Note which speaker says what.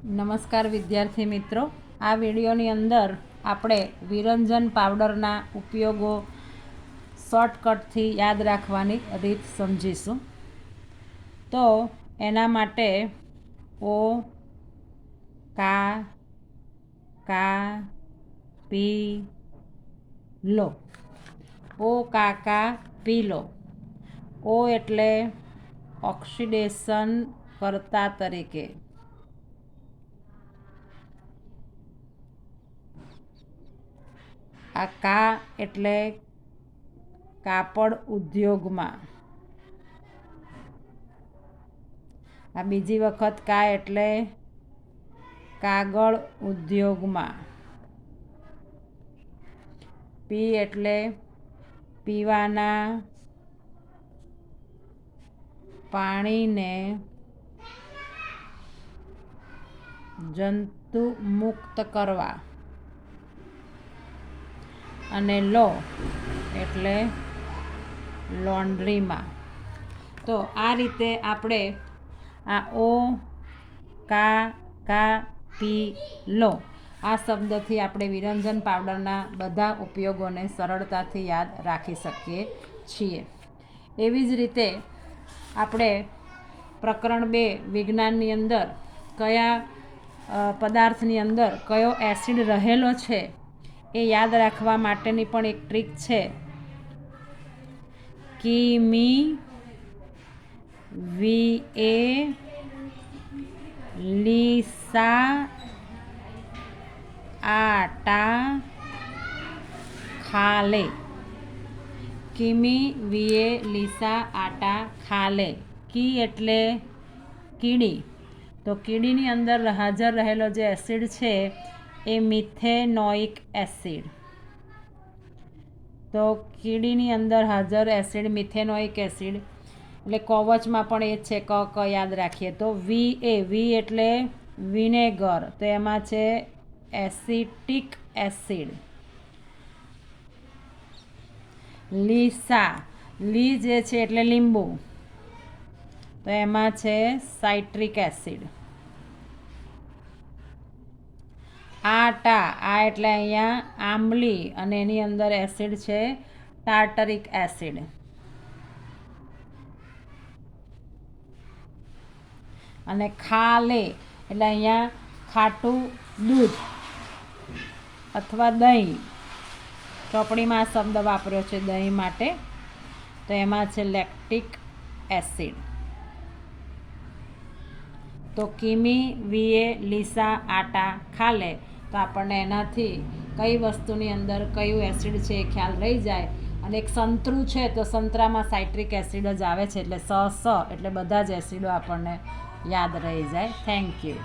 Speaker 1: નમસ્કાર વિદ્યાર્થી મિત્રો, આ વિડીયોની અંદર આપણે વિરંજન પાવડરના ઉપયોગો શોર્ટકટથી યાદ રાખવાની રીત સમજીશું. તો એના માટે ઓ કા પી લો. ઓ કાકા પી લો. ઓ એટલે ઓક્સિડેશન કર્તા તરીકે. આ કા એટલે કાપડ ઉદ્યોગમાં. આ બીજી વખત કા એટલે કાગળ ઉદ્યોગમાં. પી એટલે પીવાના પાણીને જંતુ મુક્ત કરવા. અને લો એટલે લોન્ડ્રીમાં. તો આ રીતે આપણે આ ઓ કા પી લો આ શબ્દથી આપણે વિરંજન પાવડરના બધા ઉપયોગોને સરળતાથી યાદ રાખી શકીએ છીએ. એવી જ રીતે આપણે પ્રકરણ 2 વિજ્ઞાનની અંદર કયા પદાર્થની અંદર કયો એસિડ રહેલો છે એ યાદ રાખવા માટેની પણ એક ટ્રીક છે. કિમી વીએ લીસા આટા ખાલે. કિમી વીએ લીસા આટા ખાલે. કી એટલે કીડી. તો કીડીની અંદર હાજર રહેલો જે એસિડ છે એ મિથેનોઇક એસિડ. તો કીડીની અંદર હાજર એસિડ મિથેનોઇક એસિડ એટલે કવચમાં પણ એ છે. ક યાદ રાખીએ તો વી એટલે વિનેગર. તો એમાં છે એસિટિક એસિડ. લીસા લી જે છે એટલે લીંબુ. તો એમાં છે સાઇટ્રિક એસિડ. આટા આ એટલે અહીંયા આંબલી અને એની અંદર એસિડ છે ટાર્ટરિક એસિડ. અને ખાલે એટલે અહીંયા ખાટું દૂધ અથવા દહીં. ચોપડીમાં આ શબ્દ વાપર્યો છે દહીં માટે. તો એમાં છે લેક્ટિક એસિડ. તો કિમી વીએ લીસા આટા ખાલે. તો આપણને એનાથી કઈ વસ્તુની અંદર કયું એસિડ છે એ ખ્યાલ રહી જાય. અને એક સંતરું છે તો સંતરામાં સાઇટ્રિક એસિડ જ આવે છે એટલે સ એટલે બધા જ એસિડો આપણને યાદ રહી જાય. Thank you.